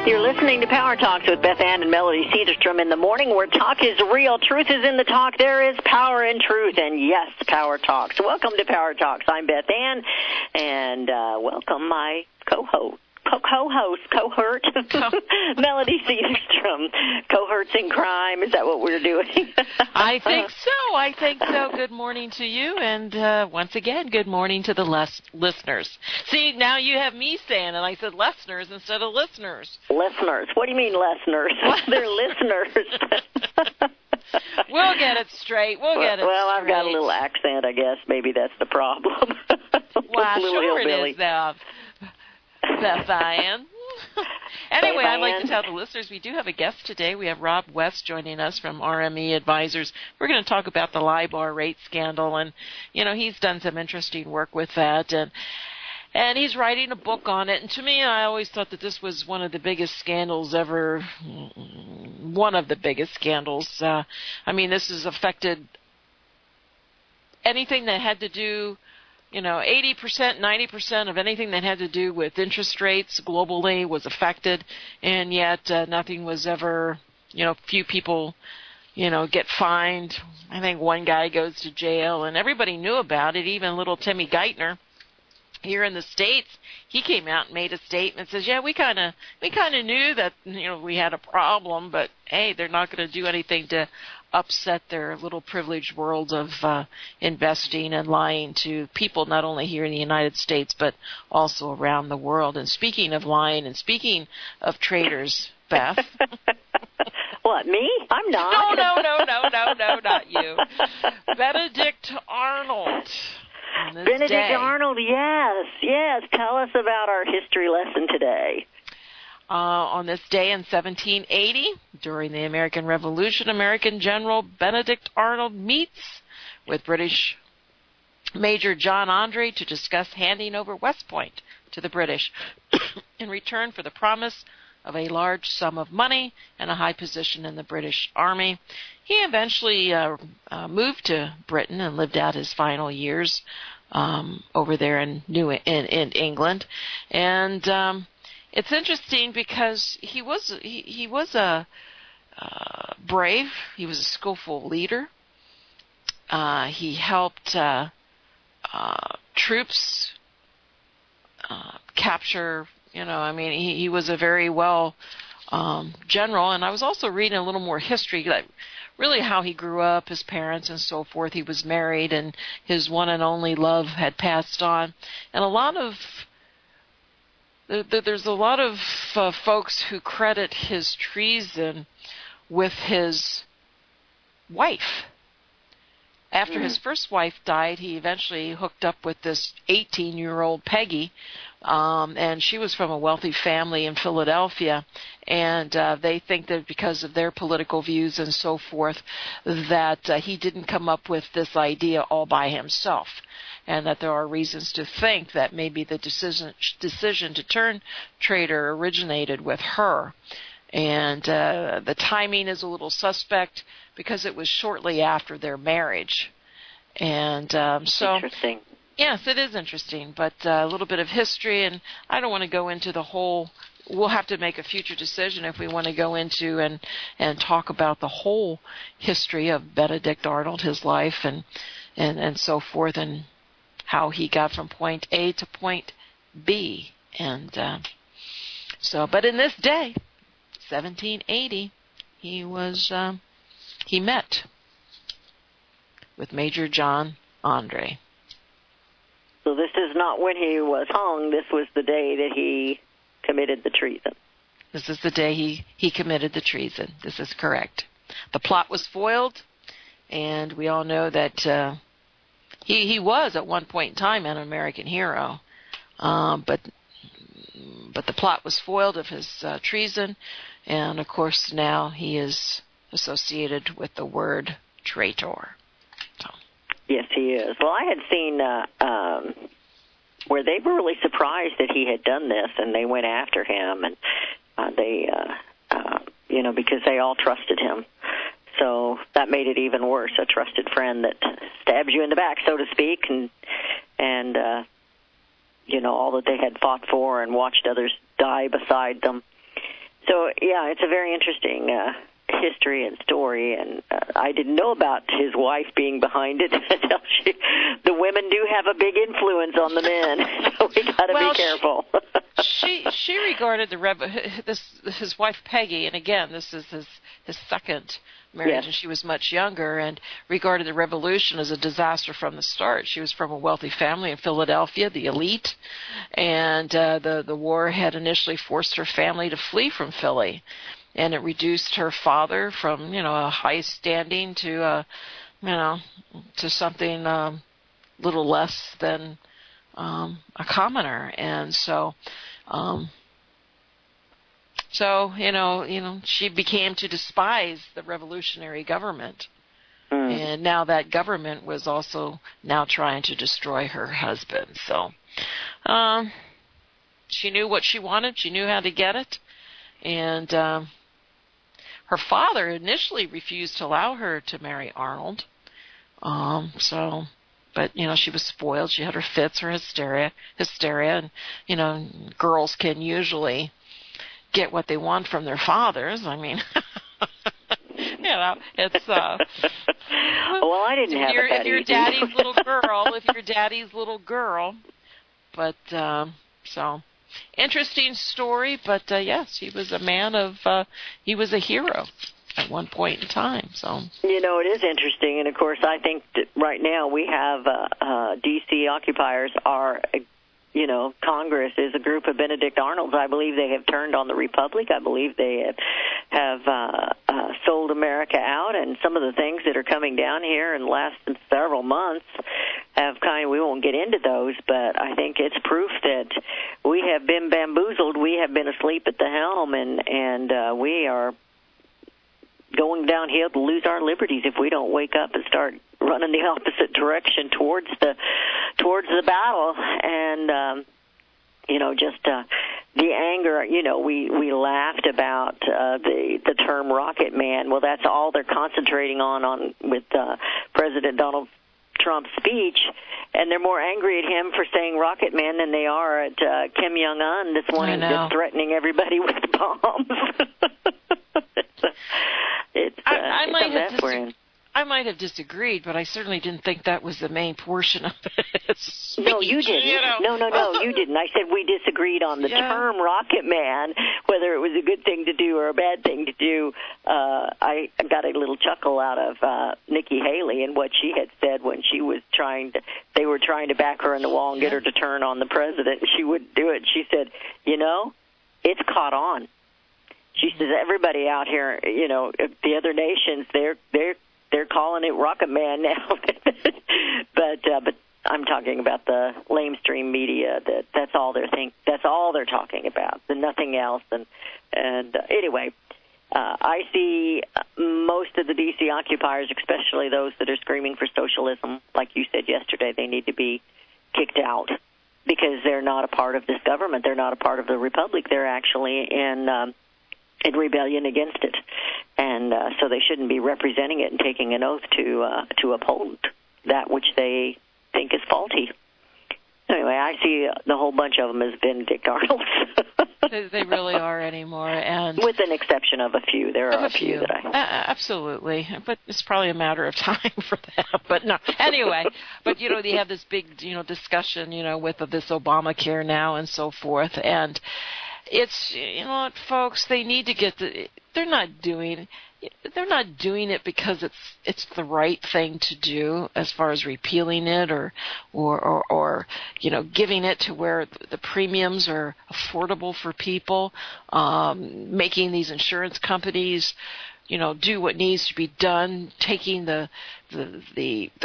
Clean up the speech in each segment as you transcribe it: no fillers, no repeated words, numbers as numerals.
You're listening to Power Talks with Beth Ann and Melody Cedarstrom in the morning, where talk is real, truth is in the talk, there is power in truth, and yes, Power Talks. Welcome to Power Talks. I'm Beth Ann, and welcome my co-host, Melody Cedarstrom. Cohorts in crime, is that what we're doing? I think so. Good morning to you, and once again, good morning to the listeners. See, now you have me saying it. I said listeners instead of listeners. Listeners. What do you mean listeners? They're listeners. We'll get it straight. Well, I've got a little accent, I guess. Maybe that's the problem. Well, sure it is, though. Beth Ann. Anyway, I'd like to tell the listeners we do have a guest today. We have Rob West joining us from RME Advisors. We're going to talk about the LIBOR rate scandal, and he's done some interesting work with that, and he's writing a book on it. And to me, I always thought that this was one of the biggest scandals ever. One of the biggest scandals. This has affected anything that had to do. 80%, 90% of anything that had to do with interest rates globally was affected, and yet nothing was ever, few people, get fined. I think one guy goes to jail, and everybody knew about it, even little Timmy Geithner. Here in the States, he came out and made a statement, says, yeah, we kind of knew that, we had a problem, but, hey, they're not going to do anything to upset their little privileged world of investing and lying to people not only here in the United States but also around the world. And speaking of lying and speaking of traders, Beth. What, me? I'm not. No, not you. Benedict Arnold. Benedict Arnold, yes. Tell us about our history lesson today. On this day in 1780, during the American Revolution, American General Benedict Arnold meets with British Major John Andre to discuss handing over West Point to the British in return for the promise of a large sum of money and a high position in the British Army. He eventually moved to Britain and lived out his final years over there in England, and it's interesting because he was a brave. He was a skillful leader. He helped troops capture. He was a very well general. And I was also reading a little more history, like really how he grew up, his parents, and so forth. He was married, and his one and only love had passed on, and there's a lot of folks who credit his treason with his wife. After his first wife died, he eventually hooked up with this 18-year-old Peggy, and she was from a wealthy family in Philadelphia, and they think that because of their political views and so forth, that he didn't come up with this idea all by himself, and that there are reasons to think that maybe the decision to turn trader originated with her. And the timing is a little suspect because it was shortly after their marriage. And so, interesting. Yes, it is interesting, but a little bit of history, and I don't want to go into the whole. We'll have to make a future decision if we want to go into and talk about the whole history of Benedict Arnold, his life, and so forth, and how he got from point A to point B. And but in this day, 1780, he met with Major John Andre. So this is not when he was hung. This was the day that he committed the treason. This is the day he committed the treason. This is correct. The plot was foiled, and we all know that he was at one point in time an American hero, but the plot was foiled of his treason, and of course now he is associated with the word traitor. So. Yes, he is. Well, I had seen where they were really surprised that he had done this, and they went after him, and because they all trusted him. So that made it even worse, a trusted friend that stabs you in the back, so to speak, and all that they had fought for and watched others die beside them. So, yeah, it's a very interesting history and story, and I didn't know about his wife being behind it. The women do have a big influence on the men, so we got to be careful. She regarded his wife Peggy, and again, this is his second marriage, and she was much younger, and regarded the revolution as a disaster from the start. She was from a wealthy family in Philadelphia, the elite, and the war had initially forced her family to flee from Philly, and it reduced her father from a high standing to to something little less than a commoner, and so she began to despise the revolutionary government. And now that government was also now trying to destroy her husband. So she knew what she wanted. She knew how to get it. And her father initially refused to allow her to marry Arnold. But, she was spoiled. She had her fits, her hysteria, and, girls can usually get what they want from their fathers. I mean, it's well, I didn't have it that if you're easy. daddy's little girl, but so interesting story. But yes, he was a man of he was a hero at one point in time. So it is interesting, and of course, I think that right now we have D.C. occupiers are. Congress is a group of Benedict Arnolds. I believe they have turned on the Republic. I believe they have sold America out, and some of the things that are coming down here in the last several months have we won't get into those, but I think it's proof that we have been bamboozled. We have been asleep at the helm, and we are going downhill to lose our liberties if we don't wake up and start running the opposite direction towards the battle. And the anger, we laughed about the term Rocket Man. Well, that's all they're concentrating on with President Donald Trump's speech, and they're more angry at him for saying Rocket Man than they are at Kim Jong-un this morning, just threatening everybody with bombs. I might have disagreed, but I certainly didn't think that was the main portion of it. No, you didn't. No, you didn't. I said we disagreed on the term Rocket Man, whether it was a good thing to do or a bad thing to do. I got a little chuckle out of Nikki Haley and what she had said when she was they were trying to back her in the wall and get her to turn on the president. She wouldn't do it. She said, it's caught on. She says everybody out here, the other nations, they're calling it Rocket Man now. but I'm talking about the lamestream media. That's all they're talking about, and nothing else. And anyway, I see most of the D.C. occupiers, especially those that are screaming for socialism, like you said yesterday, they need to be kicked out because they're not a part of this government. They're not a part of the Republic. They're actually in rebellion against it, and so they shouldn't be representing it and taking an oath to uphold that which they think is faulty. Anyway, I see the whole bunch of them as Benedict Arnolds. They really are anymore, and with an exception of a few. There are a few that I absolutely, but it's probably a matter of time for that. But no, anyway, but they have this big discussion with this Obamacare now and so forth, and it's folks, they need to get they're not doing it because it's the right thing to do as far as repealing it or giving it to where the premiums are affordable for people, making these insurance companies do what needs to be done, taking the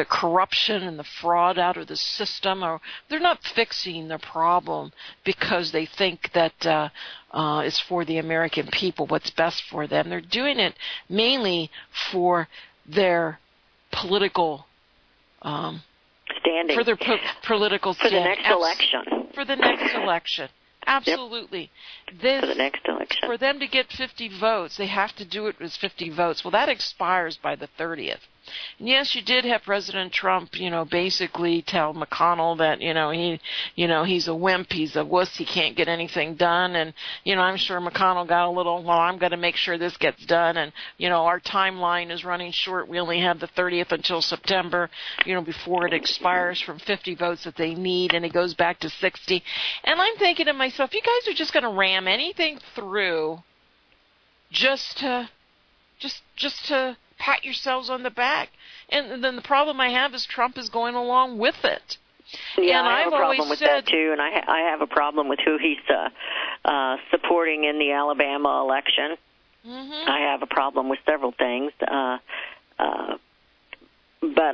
corruption and the fraud out of the system. Or they're not fixing the problem because they think that it's for the American people, what's best for them. They're doing it mainly for their political standing, for their political for the next election. For the next election. Absolutely. For the next election. For them to get 50 votes, they have to do it with 50 votes. Well, that expires by the 30th. And yes, you did have President Trump, basically tell McConnell that, he's a wimp, he's a wuss, he can't get anything done. And, I'm sure McConnell got a little, well, I'm going to make sure this gets done. And, our timeline is running short. We only have the 30th until September, before it expires from 50 votes that they need, and it goes back to 60. And I'm thinking to myself, you guys are just going to ram anything through just to pat yourselves on the back. And then the problem I have is Trump is going along with it. Yeah, and I have a problem with that too, and I have a problem with who he's supporting in the Alabama election. Mm-hmm. I have a problem with several things, but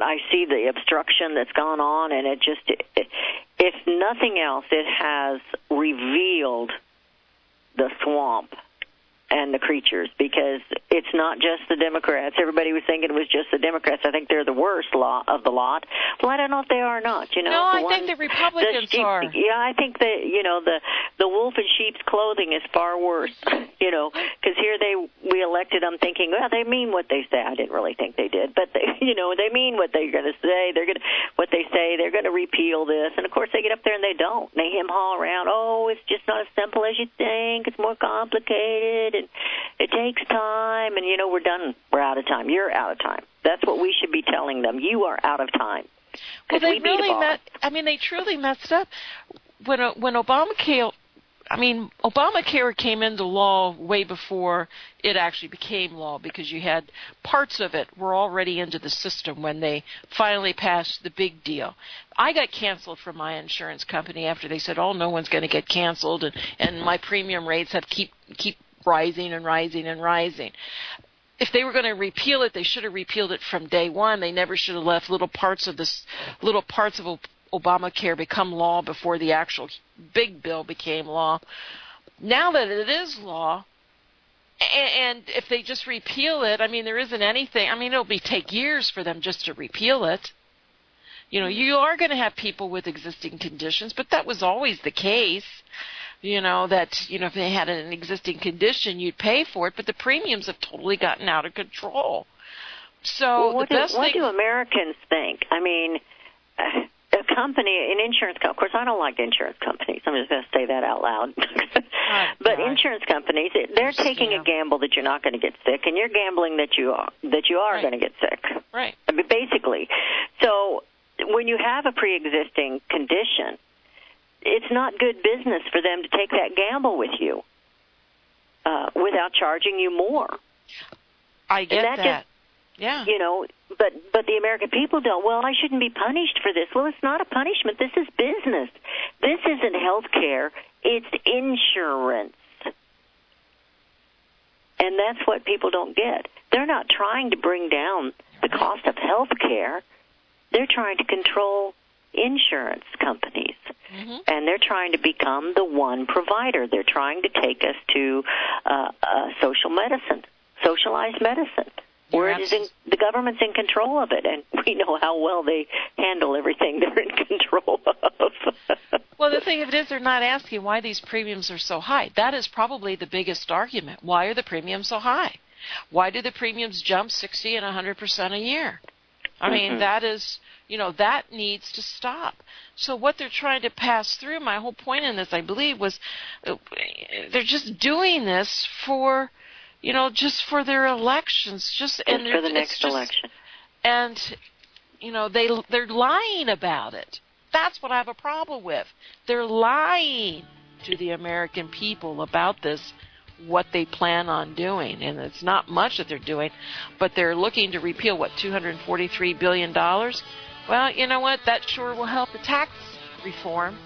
I see the obstruction that's gone on, and if nothing else, it has revealed the swamp and the creatures, because it's not just the Democrats. Everybody was thinking it was just the Democrats. I think they're the worst of the lot. Well, I don't know if they are or not. No, I think the Republicans are. Yeah, I think that the wolf in sheep's clothing is far worse. Because here we elected them thinking, well, they mean what they say. I didn't really think they did, but they mean what they're going to say. What they say. They're going to repeal this, and of course they get up there and they don't. They hem-haw around. Oh, it's just not as simple as you think. It's more complicated. And it takes time, and we're done. We're out of time. You're out of time. That's what we should be telling them. You are out of time. Well, they they truly messed up when Obamacare came into law way before it actually became law, because you had parts of it were already into the system when they finally passed the big deal. I got canceled from my insurance company after they said, oh, no one's going to get canceled, and my premium rates have keep rising and rising and rising. If they were going to repeal it, they should have repealed it from day one. They never should have left little parts of Obamacare become law before the actual big bill became law. Now that it is law, and if they just repeal it, there isn't anything. It'll take years for them just to repeal it. You are going to have people with existing conditions, but that was always the case. If they had an existing condition, you'd pay for it, but the premiums have totally gotten out of control. So what do Americans think? A company, an insurance company, of course, I don't like insurance companies. I'm just going to say that out loud. But insurance companies, they're taking a gamble that you're not going to get sick, and you're gambling that you are right. going to get sick. Right. Basically. So when you have a pre-existing condition, it's not good business for them to take that gamble with you without charging you more. I get that. Yeah. But the American people don't. Well, I shouldn't be punished for this. Well, it's not a punishment. This is business. This isn't health care. It's insurance. And that's what people don't get. They're not trying to bring down the cost of health care. They're trying to control insurance companies. Mm-hmm. And they're trying to become the one provider. They're trying to take us to socialized medicine, where the government's in control of it, and we know how well they handle everything they're in control of. Well, the thing of it is, they're not asking why these premiums are so high. That is probably the biggest argument. Why are the premiums so high? Why do the premiums jump 60 and 100% a year? That is... that needs to stop. So what they're trying to pass through, my whole point in this, I believe, was they're just doing this for, just for their elections. Just for the next election. And, they're lying about it. That's what I have a problem with. They're lying to the American people about this, what they plan on doing. And it's not much that they're doing, but they're looking to repeal, $243 billion? Well, you know what? That sure will help the tax reform.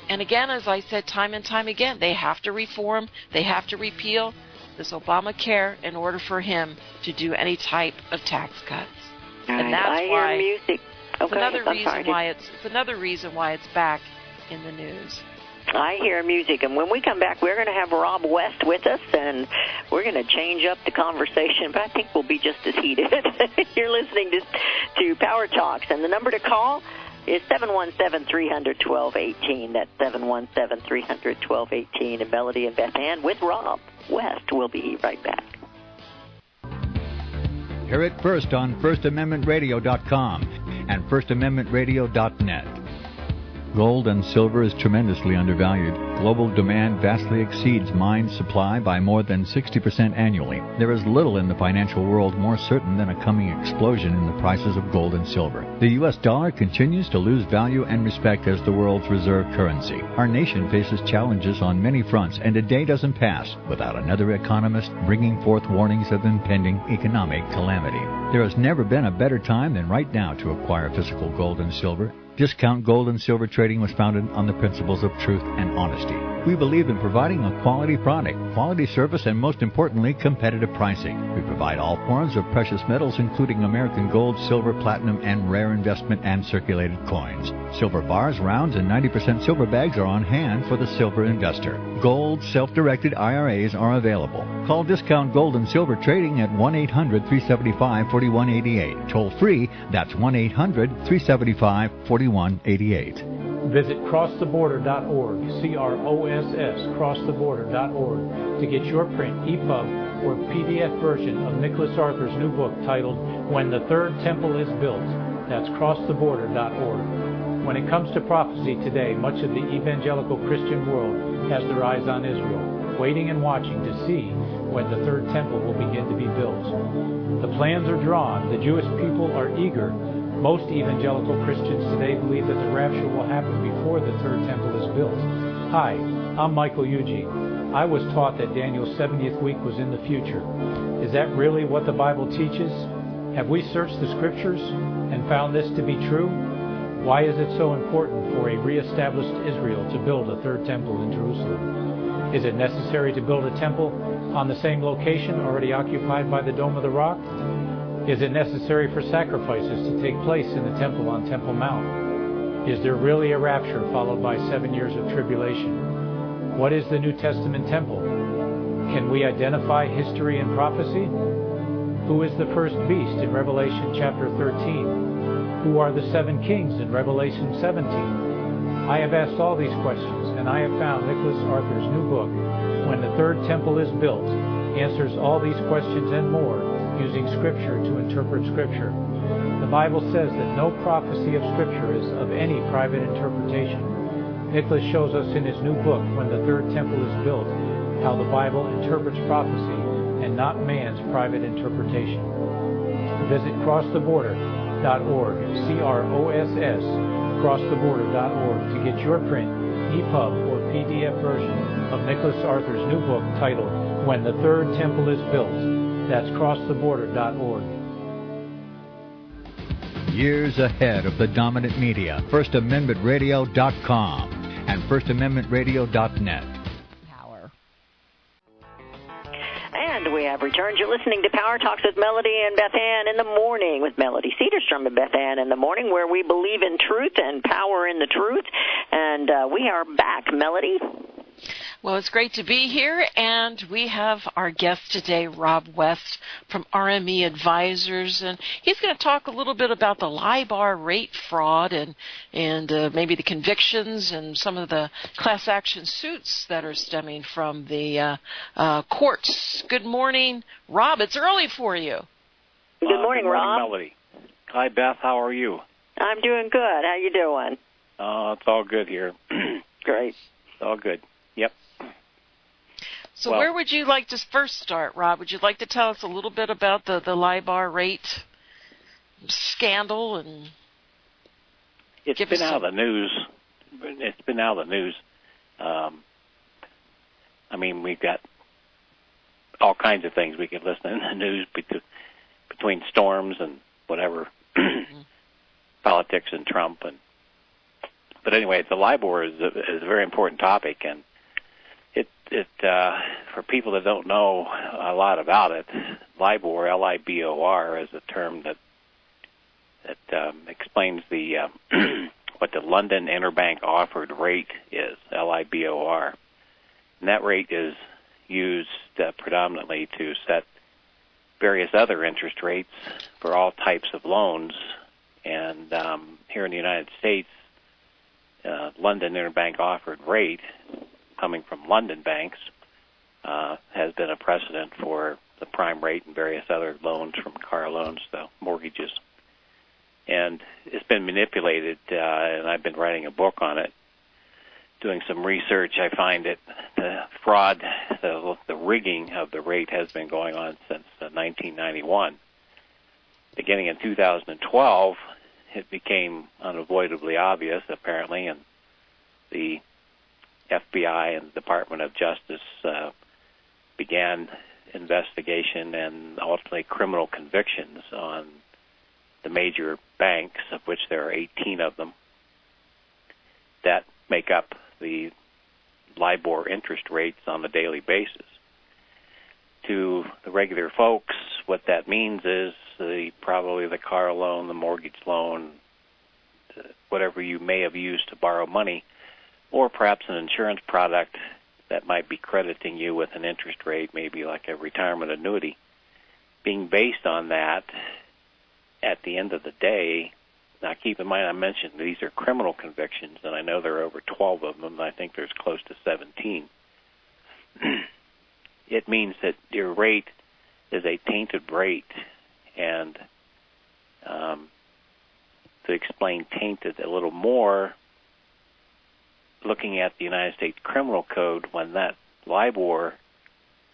And again, as I said time and time again, they have to reform, they have to repeal this Obamacare in order for him to do any type of tax cuts. And that's why hear music. It's another reason why it's back in the news. I hear music, and when we come back, we're going to have Rob West with us, and we're going to change up the conversation, but I think we'll be just as heated. You're listening to Power Talks, and the number to call is 717-300-1218. That's 717-300-1218, and Melody and Beth Ann with Rob West. We'll be right back. Hear it first on FirstAmendmentRadio.com and FirstAmendmentRadio.net. Gold and silver is tremendously undervalued. Global demand vastly exceeds mine supply by more than 60% annually. There is little in the financial world more certain than a coming explosion in the prices of gold and silver. The U.S. dollar continues to lose value and respect as the world's reserve currency. Our nation faces challenges on many fronts, and a day doesn't pass without another economist bringing forth warnings of impending economic calamity. There has never been a better time than right now to acquire physical gold and silver. Discount Gold and Silver Trading was founded on the principles of truth and honesty. We believe in providing a quality product, quality service, and most importantly, competitive pricing. We provide all forms of precious metals, including American gold, silver, platinum, and rare investment and circulated coins. Silver bars, rounds, and 90% silver bags are on hand for the silver investor. Gold self-directed IRAs are available. Call Discount Gold and Silver Trading at 1-800-375-4188. Toll free, that's 1-800-375-4188. Visit crosstheborder.org, CROSS, crosstheborder.org, to get your print, EPUB, or PDF version of Nicholas Arthur's new book titled When the Third Temple is Built. That's crosstheborder.org. When it comes to prophecy today, much of the evangelical Christian world has their eyes on Israel, waiting and watching to see when the third temple will begin to be built. The plans are drawn. The Jewish people are eager. Most evangelical Christians today believe that the rapture will happen before the third temple is built. Hi, I'm Michael Yuji. I was taught that Daniel's 70th week was in the future. Is that really what the Bible teaches? Have we searched the Scriptures and found this to be true? Why is it so important for a reestablished Israel to build a third temple in Jerusalem? Is it necessary to build a temple on the same location already occupied by the Dome of the Rock? Is it necessary for sacrifices to take place in the temple on Temple Mount? Is there really a rapture followed by 7 years of tribulation? What is the New Testament temple? Can we identify history and prophecy? Who is the first beast in Revelation chapter 13? Who are the 7 kings in Revelation 17? I have asked all these questions, and I have found Nicholas Arthur's new book, When the Third Temple is Built, answers all these questions and more, using Scripture to interpret Scripture. The Bible says that no prophecy of Scripture is of any private interpretation. Nicholas shows us in his new book, When the Third Temple is Built, how the Bible interprets prophecy and not man's private interpretation. Visit crosstheborder.org, CROSS, crosstheborder.org, to get your print, EPUB, or PDF version of Nicholas Arthur's new book titled When the Third Temple is Built. That's crosstheborder.org. Years ahead of the dominant media, FirstAmendmentRadio.com and FirstAmendmentRadio.net. Power. And we have returned. You're listening to Power Talks with Melody and Beth Ann in the morning, with Melody Cedarstrom and Beth Ann in the morning, where we believe in truth and power in the truth. And we are back, Melody. Well, it's great to be here, and we have our guest today, Rob West from RME Advisors, and he's going to talk a little bit about the LIBOR rate fraud and maybe the convictions and some of the class action suits that are stemming from the courts. Good morning, Rob. It's early for you. Good morning, Rob. Melody. Hi, Beth. How are you? I'm doing good. How you doing? It's all good here. Great. It's all good. Yep. So where would you like to first start, Rob? Would you like to tell us a little bit about the LIBOR rate scandal? And it's been out of the news. It's been out of the news. I mean, we've got all kinds of things we could listen in the news between storms and whatever, politics and Trump. But anyway, the LIBOR is a very important topic, and it for people that don't know a lot about it, LIBOR, L-I-B-O-R, is a term that explains the what the London Interbank Offered Rate is, L-I-B-O-R. And that rate is used predominantly to set various other interest rates for all types of loans. And here in the United States, London Interbank Offered Rate, coming from London banks, has been a precedent for the prime rate and various other loans, from car loans to mortgages. And it's been manipulated, and I've been writing a book on it. Doing some research, I find that the fraud, the rigging of the rate has been going on since 1991. Beginning in 2012, it became unavoidably obvious, apparently, and the FBI and the Department of Justice began investigation and ultimately criminal convictions on the major banks, of which there are 18 of them, that make up the LIBOR interest rates on a daily basis. To the regular folks, what that means is probably the car loan, the mortgage loan, whatever you may have used to borrow money, or perhaps an insurance product that might be crediting you with an interest rate, maybe like a retirement annuity, being based on that. At the end of the day, now keep in mind I mentioned these are criminal convictions, and I know there are over 12 of them, and I think there's close to 17. It means that your rate is a tainted rate, and to explain tainted a little more, looking at the United States Criminal Code, when that LIBOR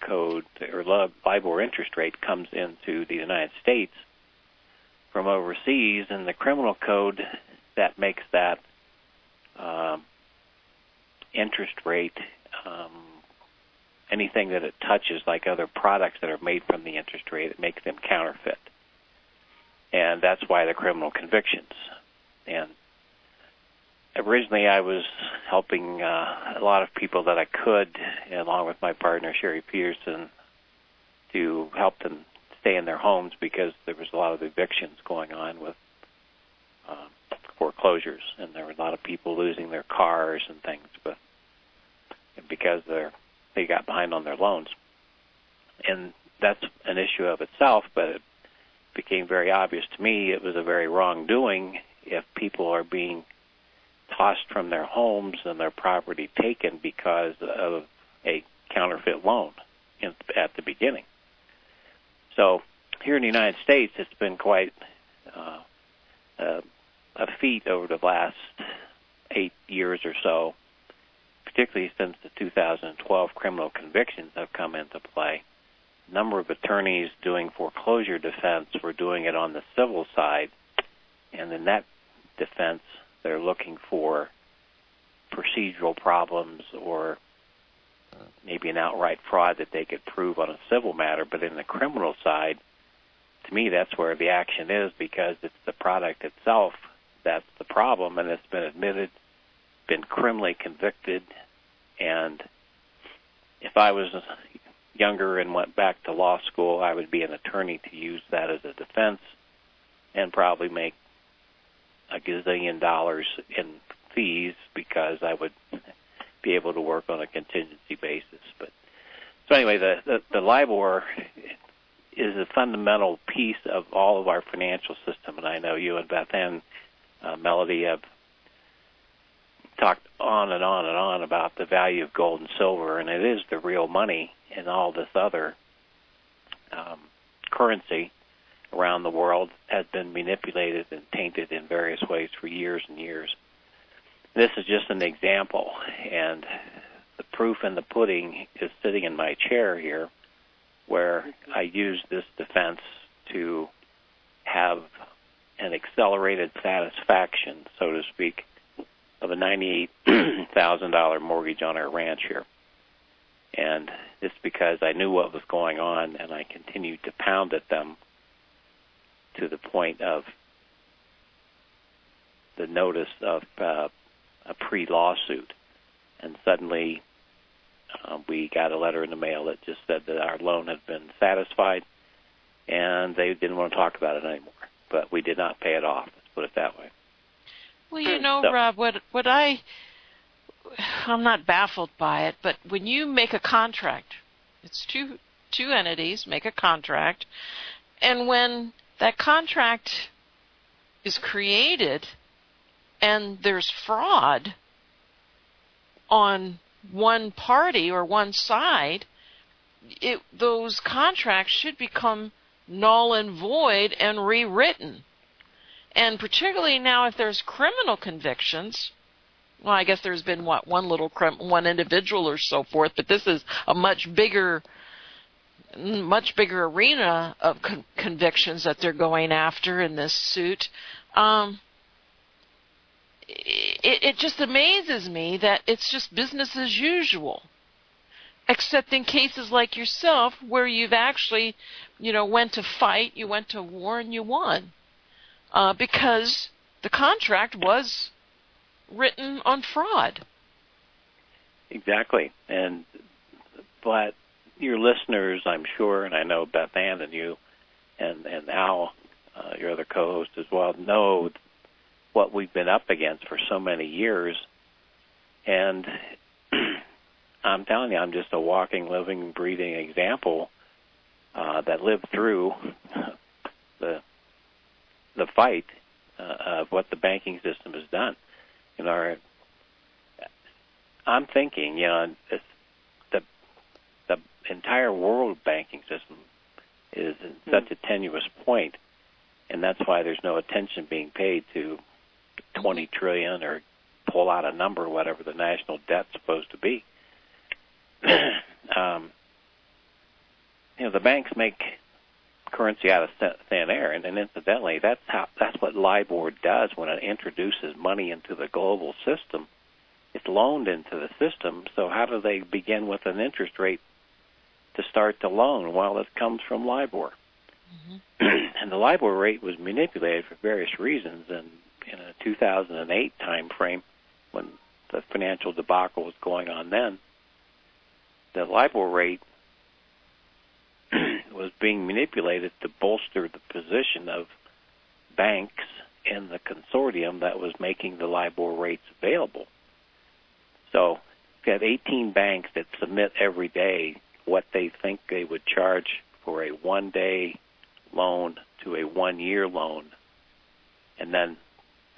code or LIBOR interest rate comes into the United States from overseas, in the criminal code, that makes that interest rate anything that it touches, like other products that are made from the interest rate, it makes them counterfeit. And that's why the criminal convictions. And originally I was helping a lot of people that I could, along with my partner, Sherry Peterson, to help them stay in their homes because there was a lot of evictions going on with foreclosures, and there were a lot of people losing their cars and things because they got behind on their loans. And that's an issue of itself, but it became very obvious to me it was a very wrongdoing if people are being tossed from their homes and their property taken because of a counterfeit loan at the beginning. So here in the United States, it's been quite a feat over the last 8 years or so, particularly since the 2012 criminal convictions have come into play. A number of attorneys doing foreclosure defense were doing it on the civil side, and in that defense, they're looking for procedural problems or maybe an outright fraud that they could prove on a civil matter. But in the criminal side, to me, that's where the action is, because it's the product itself that's the problem, and it's been admitted, been criminally convicted. And if I was younger and went back to law school, I would be an attorney to use that as a defense and probably make $1 gazillion in fees because I would be able to work on a contingency basis. But so anyway, the LIBOR is a fundamental piece of all of our financial system, and I know you and Beth and Melody have talked on and on and on about the value of gold and silver, and it is the real money, and all this other currency around the world has been manipulated and tainted in various ways for years and years. This is just an example, and the proof in the pudding is sitting in my chair here, where I use this defense to have an accelerated satisfaction, so to speak, of a $98,000 mortgage on our ranch here. And it's because I knew what was going on, and I continued to pound at them to the point of the notice of a pre-lawsuit. And suddenly we got a letter in the mail that just said that our loan had been satisfied, and they didn't want to talk about it anymore. But we did not pay it off, let's put it that way. Well, you know, so, Rob, I'm not baffled by it, but when you make a contract, it's two entities make a contract, and when that contract is created and there's fraud on one party or one side, those contracts should become null and void and rewritten. And particularly now, if there's criminal convictions, well, I guess there's been one individual or so forth, but this is a much bigger arena of convictions that they're going after in this suit. It just amazes me that it's just business as usual, except in cases like yourself where you've actually, went to fight, you went to war, and you won, because the contract was written on fraud. Exactly. But your listeners, I'm sure, and I know Beth Ann and you and Al, your other co-host as well, know what we've been up against for so many years. And I'm telling you, I'm just a walking, living, breathing example that lived through the fight of what the banking system has done. I'm thinking, the entire world banking system is in such a tenuous point, and that's why there's no attention being paid to 20 trillion or pull out a number, whatever the national debt's supposed to be. The banks make currency out of thin air, and incidentally, that's what LIBOR does when it introduces money into the global system. It's loaned into the system, so how do they begin with an interest rate to start the loan? Well, it comes from LIBOR. Mm-hmm. And the LIBOR rate was manipulated for various reasons, and in a 2008 time frame, when the financial debacle was going on then, the LIBOR rate was being manipulated to bolster the position of banks in the consortium that was making the LIBOR rates available. So if you have 18 banks that submit every day what they think they would charge for a one-day loan to a one-year loan, and then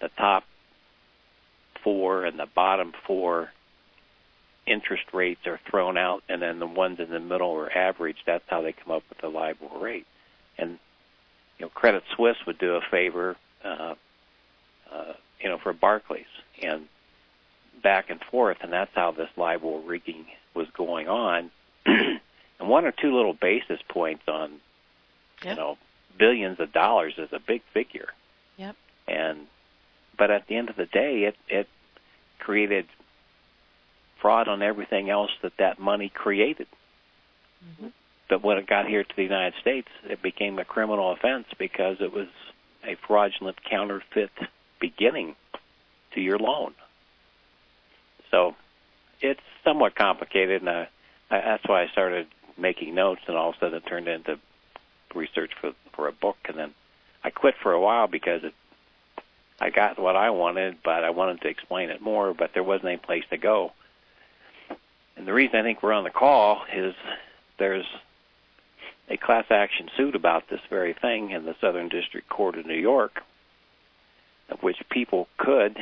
the top 4 and the bottom 4 interest rates are thrown out, and then the ones in the middle are averaged. That's how they come up with the LIBOR rate. And Credit Suisse would do a favor, for Barclays, and back and forth, and that's how this LIBOR rigging was going on. And 1 or 2 little basis points on, billions of dollars is a big figure. Yep. But at the end of the day, it created fraud on everything else that money created. Mm-hmm. But when it got here to the United States, it became a criminal offense because it was a fraudulent counterfeit beginning to your loan. So it's somewhat complicated, and that's why I started making notes, and all of a sudden it turned into research for a book. And then I quit for a while because I got what I wanted, but I wanted to explain it more, but there wasn't any place to go. And the reason I think we're on the call is there's a class action suit about this very thing in the Southern District Court of New York, of which people could,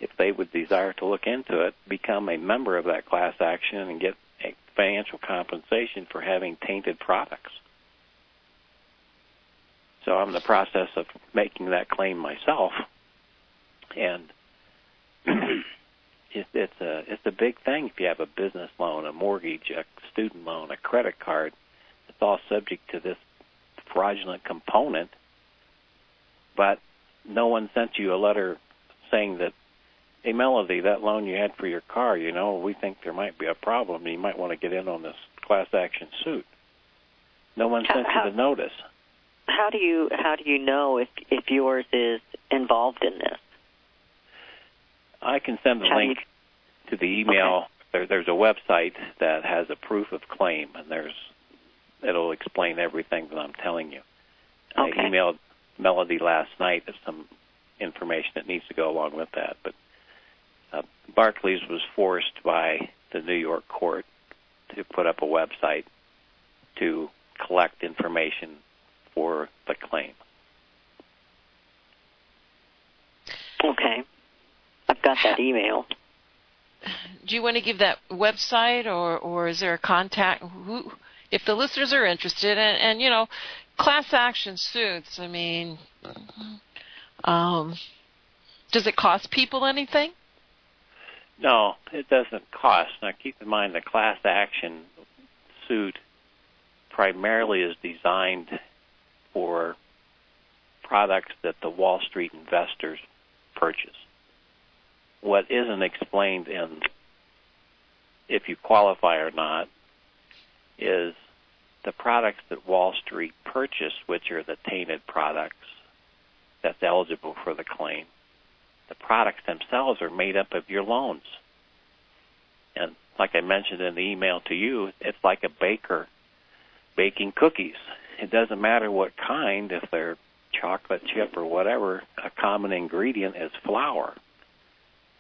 if they would desire to look into it, become a member of that class action and get a financial compensation for having tainted products. So I'm in the process of making that claim myself, and it's a big thing if you have a business loan, a mortgage, a student loan, a credit card. It's all subject to this fraudulent component, but no one sent you a letter saying that, hey, Melody, that loan you had for your car, we think there might be a problem. You might want to get in on this class action suit. No one sent you the notice. How do you know if yours is involved in this? I can send a link to the email. Okay. There's a website that has a proof of claim, and it'll explain everything that I'm telling you. Okay. I emailed Melody last night with some information that needs to go along with that. But Barclays was forced by the New York court to put up a website to collect information for the claim. Okay. I've got that email. Do you want to give that website, or is there a contact? Who, if the listeners are interested, and you know, class action suits, I mean, does it cost people anything? No, it doesn't cost. Now, keep in mind the class action suit primarily is designed for products that the Wall Street investors purchase. What isn't explained in if you qualify or not is the products that Wall Street purchased, which are the tainted products that's eligible for the claim. The products themselves are made up of your loans. And like I mentioned in the email to you, it's like a baker baking cookies. It doesn't matter what kind, if they're chocolate chip or whatever, a common ingredient is flour.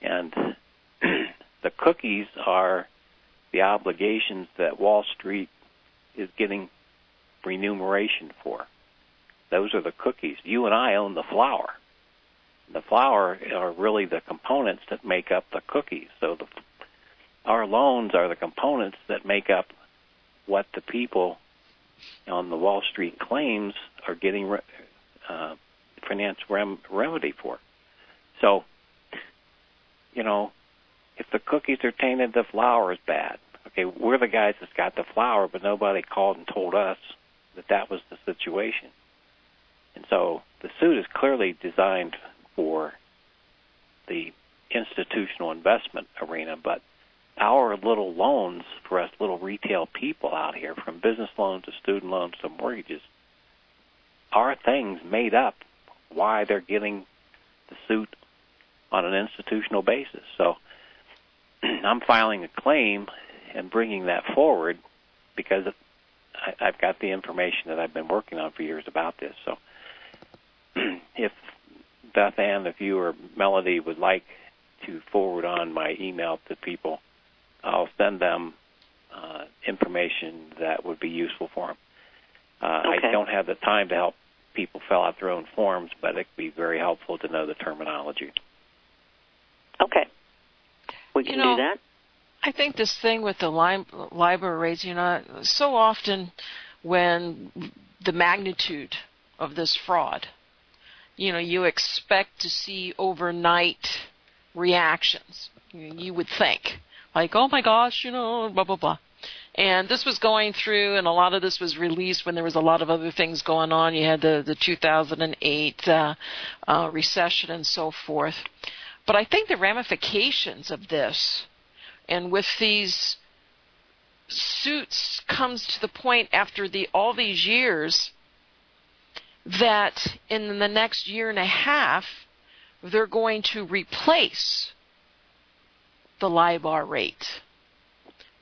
And the cookies are the obligations that Wall Street is getting remuneration for. Those are the cookies. You and I own the flour. The flour are really the components that make up the cookies. So our loans are the components that make up what the people on the Wall Street claims are getting financial remedy for. So, you know, if the cookies are tainted, the flour is bad. Okay, we're the guys that's got the flour, but nobody called and told us that that was the situation. And so the suit is clearly designed for the institutional investment arena, but our little loans for us little retail people out here, from business loans to student loans to mortgages, are things made up why they're getting the suit on an institutional basis. So I'm filing a claim and bringing that forward because I've got the information that I've been working on for years about this. So if Beth Ann, if you or Melody would like to forward on my email to people, I'll send them information that would be useful for them. Okay. I don't have the time to help people fill out their own forms, but it could be very helpful to know the terminology. Okay. We can do that. I think this thing with the LIBOR rates, you know, so often when the magnitude of this fraud, you know, you expect to see overnight reactions. You would think, like, oh my gosh, you know, blah, blah, blah. And this was going through, and a lot of this was released when there was a lot of other things going on. You had the 2008 recession and so forth. But I think the ramifications of this, and with these suits, comes to the point after all these years that in the next year and a half, they're going to replace the LIBOR rate.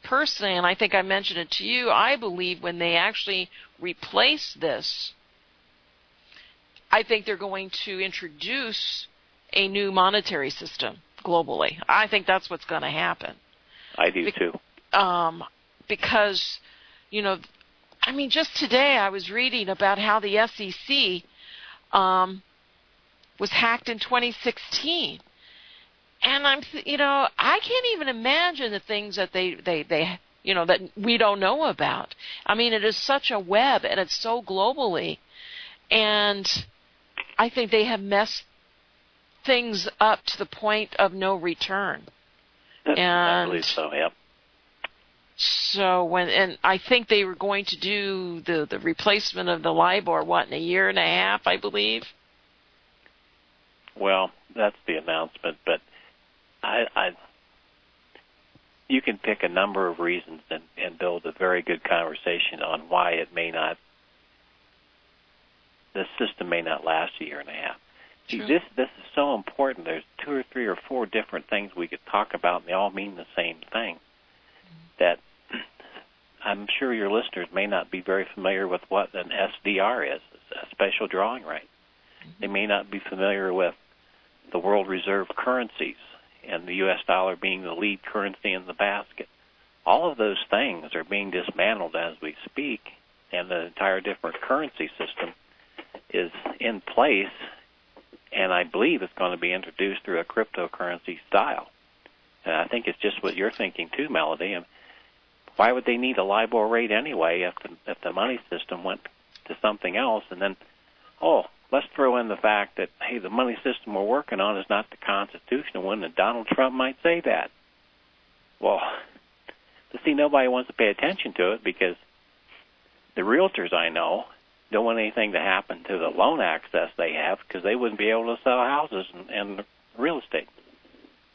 Personally, and I think I mentioned it to you, I believe when they actually replace this, I think they're going to introduce a new monetary system globally. I think that's what's going to happen. I do too. Because, you know, I mean, just today I was reading about how the SEC was hacked in 2016. And I can't even imagine the things that they you know, that we don't know about. I mean, it is such a web, and it's so globally. And I think they have messed things up to the point of no return. I believe so, yep. So and I think they were going to do the replacement of the LIBOR, in a year and a half, I believe? Well, that's the announcement, but you can pick a number of reasons and build a very good conversation on why the system may not last a year and a half. See, this is so important. There's 2 or 3 or 4 different things we could talk about, and they all mean the same thing. That I'm sure your listeners may not be very familiar with what an SDR is, a special drawing right. They may not be familiar with the world reserve currencies and the U.S. dollar being the lead currency in the basket. All of those things are being dismantled as we speak, and the entire different currency system is in place, and I believe it's going to be introduced through a cryptocurrency style. And I think it's just what you're thinking too, Melody. And why would they need a LIBOR rate anyway if the money system went to something else? And then, let's throw in the fact that, hey, the money system we're working on is not the constitutional one, and Donald Trump might say that. Well, see, nobody wants to pay attention to it because the realtors I know don't want anything to happen to the loan access they have because they wouldn't be able to sell houses and real estate.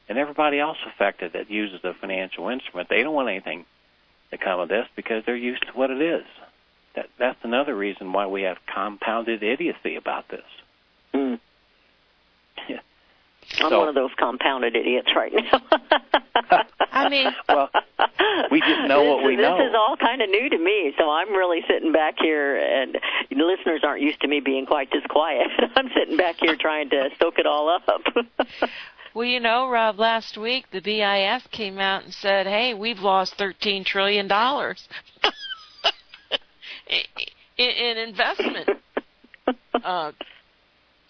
And everybody else affected that uses a financial instrument, they don't want anything to come of this because they're used to what it is. That's another reason why we have compounded idiocy about this. Mm. I'm one of those compounded idiots right now. I mean, well, we just know what we know. This is all kind of new to me, so I'm really sitting back here, and the listeners aren't used to me being quite this quiet. I'm sitting back here trying to soak it all up. Well, Rob, last week the BIS came out and said, hey, we've lost $13 trillion in investment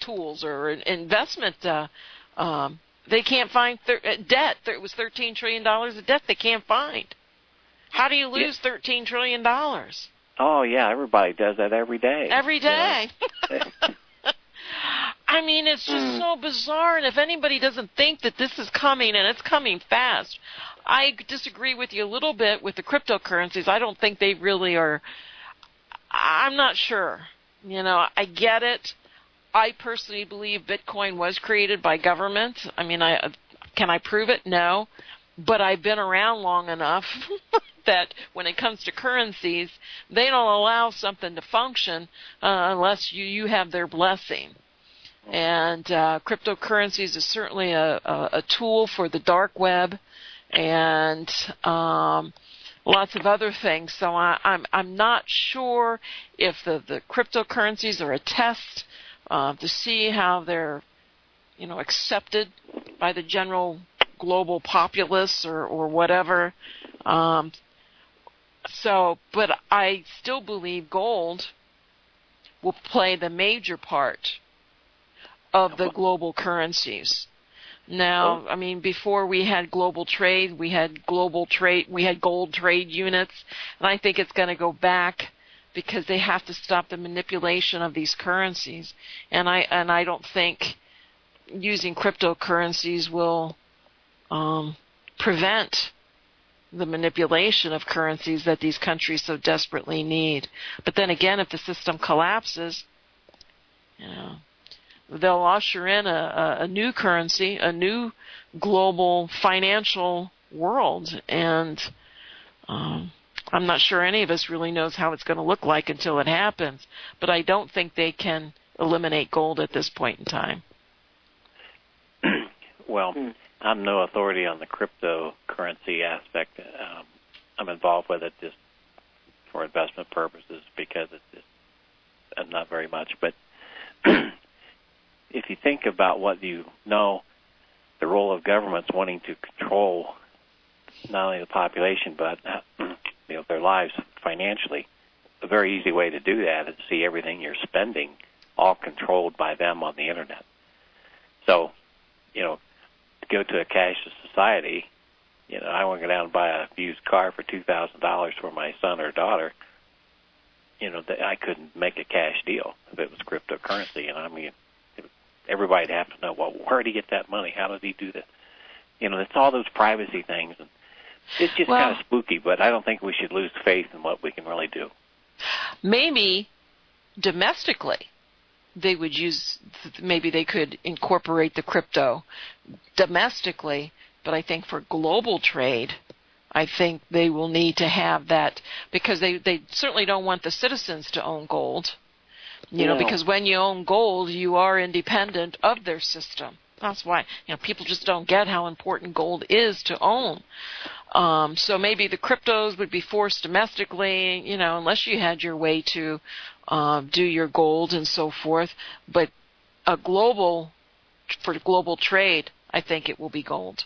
tools or investment. They can't find debt. It was $13 trillion of debt they can't find. How do you lose $13 trillion? Oh, yeah, everybody does that every day. Every day. I mean, it's just so bizarre, and if anybody doesn't think that this is coming, and it's coming fast, I disagree with you a little bit with the cryptocurrencies. I don't think they really are. I'm not sure. I get it. I personally believe Bitcoin was created by government. I mean, can I prove it? No. But I've been around long enough that when it comes to currencies, they don't allow something to function unless you have their blessing. And cryptocurrencies is certainly a tool for the dark web and lots of other things. So I'm not sure if the cryptocurrencies are a test to see how they're accepted by the general global populace or whatever. But I still believe gold will play the major part of the global currencies. Now, I mean, before we had global trade, we had gold trade units, and I think it's going to go back because they have to stop the manipulation of these currencies. And I don't think using cryptocurrencies will prevent the manipulation of currencies that these countries so desperately need. But then again, if the system collapses, they'll usher in a new currency, a new global financial world, and I'm not sure any of us really knows how it's going to look like until it happens. But I don't think they can eliminate gold at this point in time. Well, I'm no authority on the cryptocurrency aspect. I'm involved with it just for investment purposes because it's just not very much. But if you think about what the role of governments wanting to control not only the population but their lives financially, a very easy way to do that is to see everything you're spending all controlled by them on the internet. So, to go to a cashless society, I want to go down and buy a used car for $2,000 for my son or daughter. I couldn't make a cash deal if it was cryptocurrency. I mean, everybody'd have to know, well, where did he get that money? How did he do that? It's all those privacy things. And it's just kind of spooky, but I don't think we should lose faith in what we can really do. Maybe domestically maybe they could incorporate the crypto domestically, but I think for global trade, I think they will need to have that because they certainly don't want the citizens to own gold. Because when you own gold, you are independent of their system. That's why, people just don't get how important gold is to own. So maybe the cryptos would be forced domestically, unless you had your way to do your gold and so forth. But for global trade, I think it will be gold.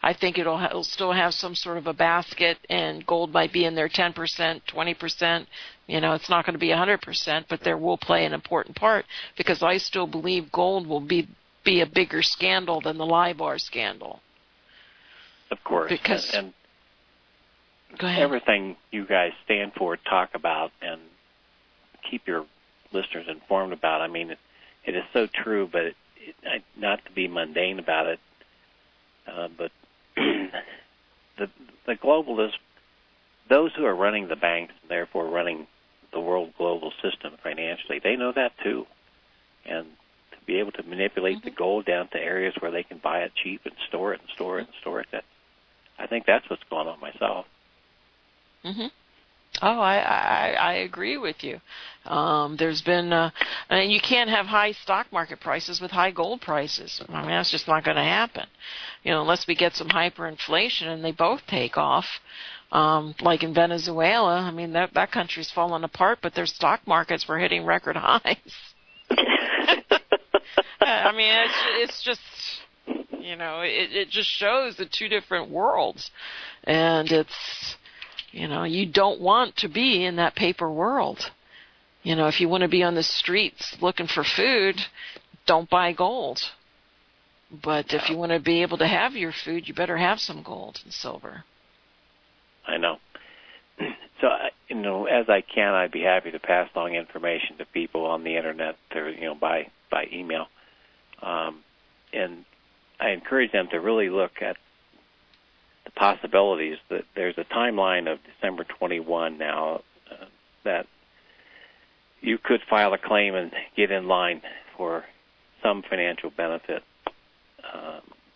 I think it'll still have some sort of a basket, and gold might be in there 10%, 20%. It's not going to be 100%, but there will play an important part because I still believe gold will be a bigger scandal than the LIBOR scandal. Of course. Because and Go ahead. everything you guys stand for, talk about, and keep your listeners informed about. I mean, it is so true, but not to be mundane about it, but the globalists, those who are running the banks, and therefore running the world global system financially, they know that too. And to be able to manipulate the gold down to areas where they can buy it cheap and store it and store it and store it, I think that's what's going on myself. Mm-hmm. Oh, I agree with you. There's been, and you can't have high stock market prices with high gold prices. I mean, that's just not going to happen. Unless we get some hyperinflation and they both take off, like in Venezuela. I mean, that country's fallen apart, but their stock markets were hitting record highs. I mean, it's just, it just shows the two different worlds, and it's. You don't want to be in that paper world. If you want to be on the streets looking for food, don't buy gold. But if you want to be able to have your food, you better have some gold and silver. I know. So, as I can, I'd be happy to pass along information to people on the internet or, by email. And I encourage them to really look at the possibilities. That there's a timeline of December 21 now that you could file a claim and get in line for some financial benefit.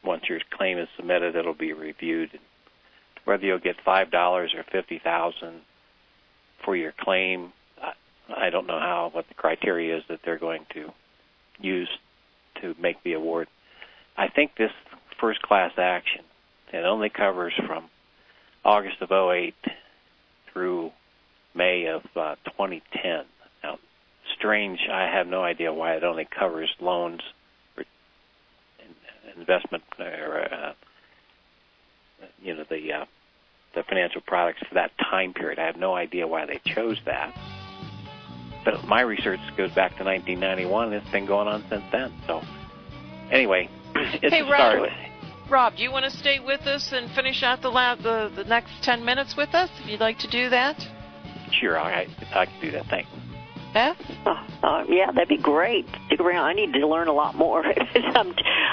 Once your claim is submitted, it'll be reviewed. Whether you'll get $5 or $50,000 for your claim, I don't know what the criteria is that they're going to use to make the award. I think this first class action, it only covers from August of 2008 through May of 2010. Now, strange, I have no idea why it only covers loans or investment or, the financial products for that time period. I have no idea why they chose that. But my research goes back to 1991, and it's been going on since then. So, anyway, it's a start. Rob, do you want to stay with us and finish out the next 10 minutes with us, if you'd like to do that? Sure, I can do that. Thanks. Beth? Yeah, that'd be great. Stick around. I need to learn a lot more.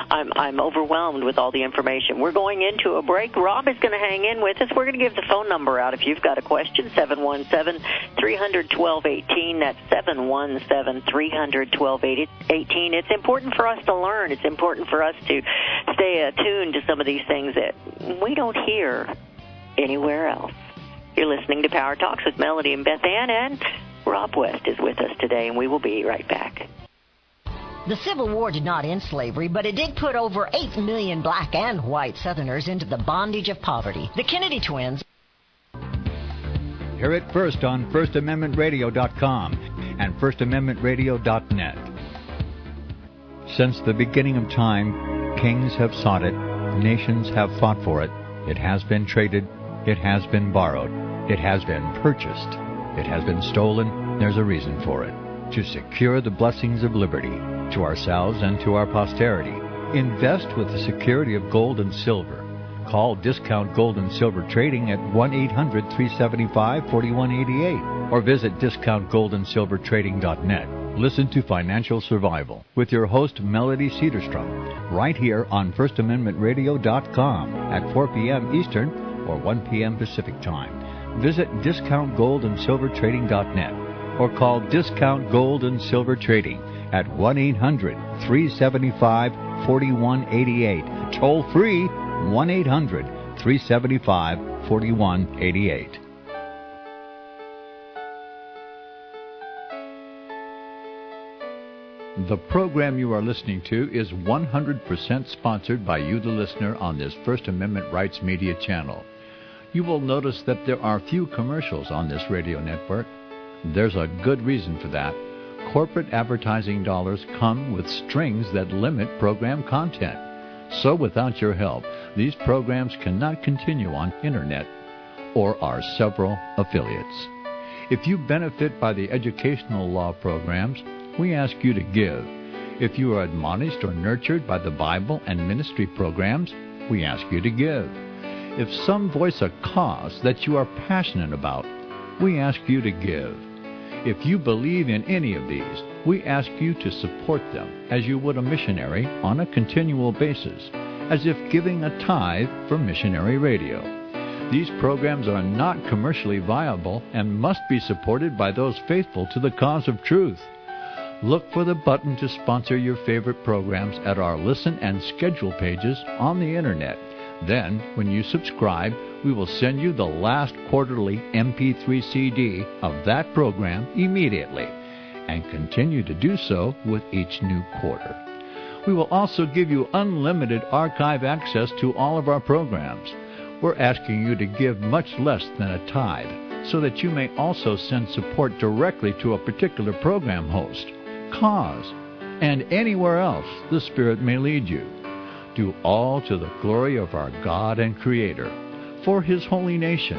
I'm overwhelmed with all the information. We're going into a break. Rob is going to hang in with us. We're going to give the phone number out if you've got a question, 717-300-1218. That's 717-300-1218. It's important for us to learn. It's important for us to stay attuned to some of these things that we don't hear anywhere else. You're listening to Power Talks with Melody and Beth Ann, and Rob West is with us today, and we will be right back. The Civil War did not end slavery, but it did put over 8 million black and white Southerners into the bondage of poverty. The Kennedy twins. Hear it first on FirstAmendmentRadio.com and FirstAmendmentRadio.net. Since the beginning of time, kings have sought it, nations have fought for it. It has been traded, it has been borrowed, it has been purchased. It has been stolen. There's a reason for it. To secure the blessings of liberty to ourselves and to our posterity. Invest with the security of gold and silver. Call Discount Gold and Silver Trading at 1-800-375-4188 or visit discountgoldandsilvertrading.net. Listen to Financial Survival with your host Melody Cedarstrom right here on FirstAmendmentRadio.com at 4 p.m. Eastern or 1 p.m. Pacific Time. Visit discountgoldandsilvertrading.net or call Discount Gold and Silver Trading at 1-800-375-4188. Toll free, 1-800-375-4188. The program you are listening to is 100% sponsored by you, the listener, on this First Amendment Rights Media channel. You will notice that there are few commercials on this radio network. There's a good reason for that. Corporate advertising dollars come with strings that limit program content. So without your help, these programs cannot continue on internet or our several affiliates. If you benefit by the educational law programs, we ask you to give. If you are admonished or nurtured by the Bible and ministry programs, we ask you to give. If some voice a cause that you are passionate about, we ask you to give. If you believe in any of these, we ask you to support them as you would a missionary on a continual basis, as if giving a tithe for missionary radio. These programs are not commercially viable and must be supported by those faithful to the cause of truth. Look for the button to sponsor your favorite programs at our listen and schedule pages on the Internet. Then, when you subscribe, we will send you the last quarterly MP3 CD of that program immediately, and continue to do so with each new quarter. We will also give you unlimited archive access to all of our programs. We're asking you to give much less than a tithe, so that you may also send support directly to a particular program host, cause, and anywhere else the Spirit may lead you. Do all to the glory of our God and Creator, for His holy nation,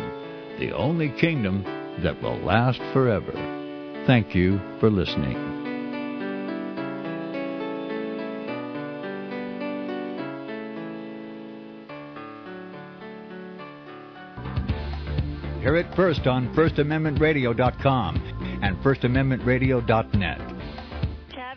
the only kingdom that will last forever. Thank you for listening. Hear it first on FirstAmendmentRadio.com and FirstAmendmentRadio.net.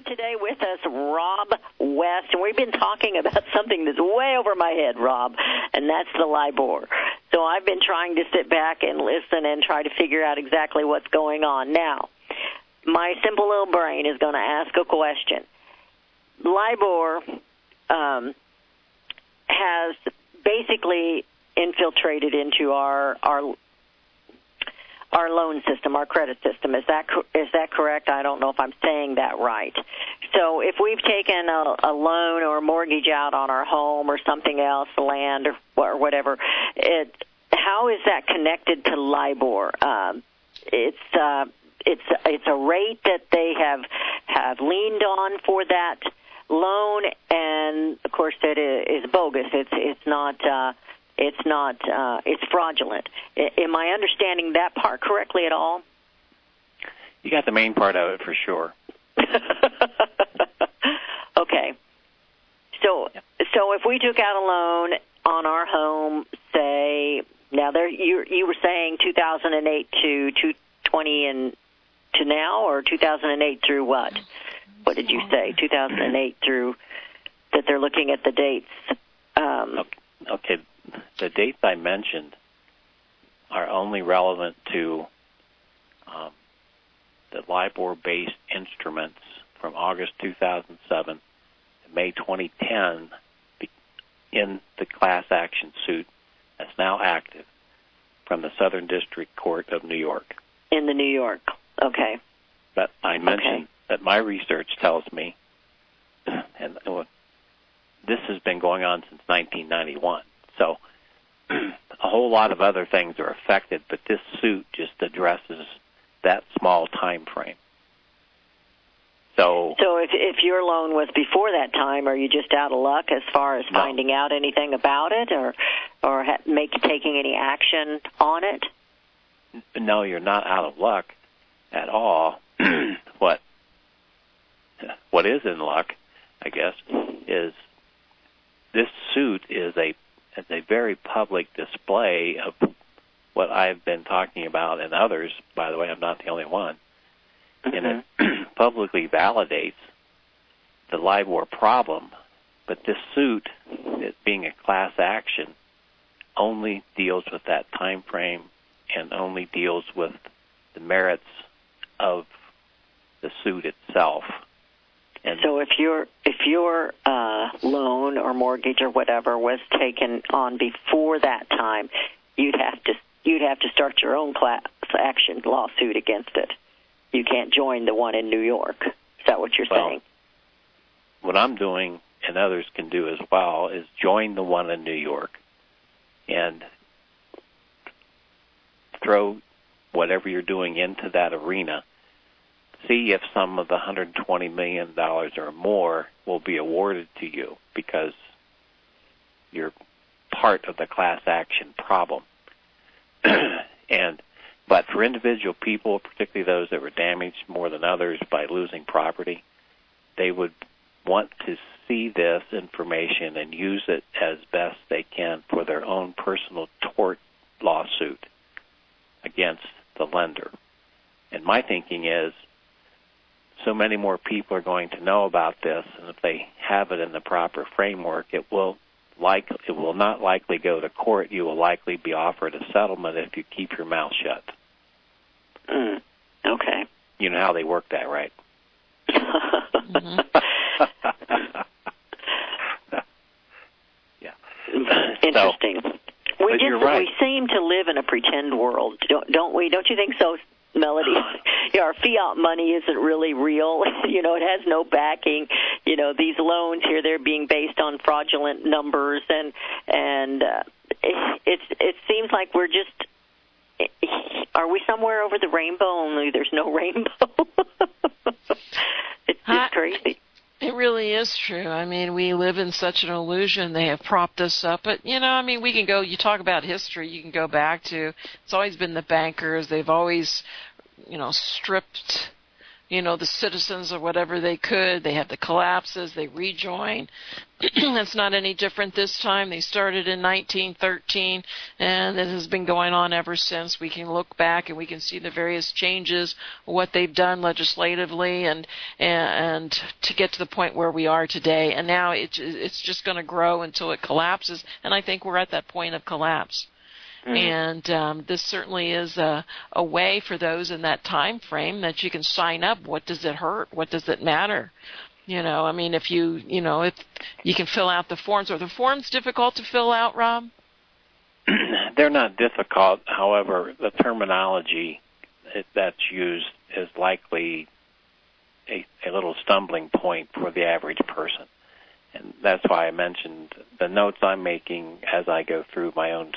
Today with us, Rob West, and we've been talking about something that's way over my head, Rob, and that's the LIBOR. So I've been trying to sit back and listen and try to figure out exactly what's going on. Now, my simple little brain is going to ask a question. LIBOR has basically infiltrated into our loan system, our credit system. Is that correct? I don't know if I'm saying that right. So if we've taken a loan or a mortgage out on our home or something else, land or whatever, how is that connected to LIBOR? It's a rate that they have leaned on for that loan, and of course that is bogus. It's fraudulent. Am I understanding that part correctly at all? You got the main part of it for sure. Okay. So if we took out a loan on our home, say, now there you were saying 2008 to 2020 and to now, or 2008 through what? What did you say? 2008 through that they're looking at the dates. Okay. The dates I mentioned are only relevant to the LIBOR-based instruments from August 2007 to May 2010 in the class action suit that's now active from the Southern District Court of New York. In the New York, okay. But I mentioned that my research tells me, and this has been going on since 1991, so a whole lot of other things are affected, but this suit just addresses that small time frame. So if your loan was before that time, are you just out of luck as far as finding out anything about it, or taking any action on it? No, you're not out of luck at all. What is in luck, I guess, is this suit is a very public display of what I've been talking about, and others, by the way, I'm not the only one, and it publicly validates the LIBOR problem, but this suit, it being a class action, only deals with that time frame and only deals with the merits of the suit itself. And so if your loan or mortgage or whatever was taken on before that time, you'd have to start your own class action lawsuit against it. You can't join the one in New York. Is that what you're saying? What I'm doing, and others can do as well, is join the one in New York and throw whatever you're doing into that arena. See if some of the $120 million or more will be awarded to you because you're part of the class action problem. But for individual people, particularly those that were damaged more than others by losing property, they would want to see this information and use it as best they can for their own personal tort lawsuit against the lender. And my thinking is, so many more people are going to know about this, and if they have it in the proper framework, it will not likely go to court. You will likely be offered a settlement if you keep your mouth shut. Okay. You know how they work that, right? Mm-hmm. Yeah. Interesting. You're right. We seem to live in a pretend world, don't we? Don't you think so, Melody? Our fiat money isn't really real. It has no backing. These loans here, they're being based on fraudulent numbers, and it seems like we're just. Are we somewhere over the rainbow? Only there's no rainbow. It's just crazy. It really is true. I mean, we live in such an illusion. They have propped us up. But, we can go, you talk about history, you can go back to, it's always been the bankers. They've always, stripped, the citizens of whatever they could. They had the collapses. They rejoin. It's not any different this time. They started in 1913, and it has been going on ever since. We can look back and we can see the various changes, what they've done legislatively, and to get to the point where we are today. And now it's just going to grow until it collapses, and I think we're at that point of collapse. Mm-hmm. And this certainly is a way for those in that time frame that you can sign up. What does it hurt? What does it matter? If you can fill out the forms. Are the forms difficult to fill out, Rob? They're not difficult. However, the terminology that's used is likely a little stumbling point for the average person. And that's why I mentioned the notes I'm making as I go through my own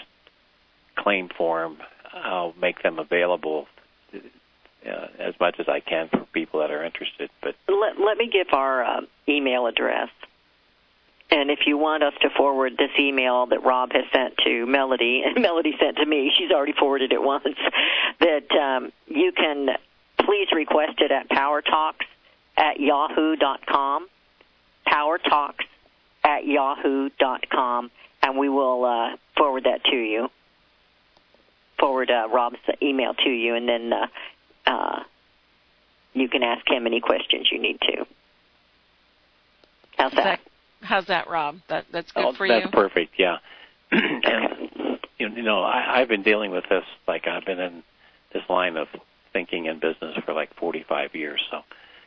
claim form. I'll make them available as much as I can for people that are interested. But let me give our email address. And if you want us to forward this email that Rob has sent to Melody, and Melody sent to me, she's already forwarded it once, that you can please request it at powertalks@yahoo.com, powertalks@yahoo.com, and we will forward that to you, forward Rob's email to you, and then you can ask him any questions you need to. How's that? How's that, Rob? That's good for you? That's perfect, yeah. And, I've been dealing with this, like I've been in this line of thinking and business for like 45 years. So,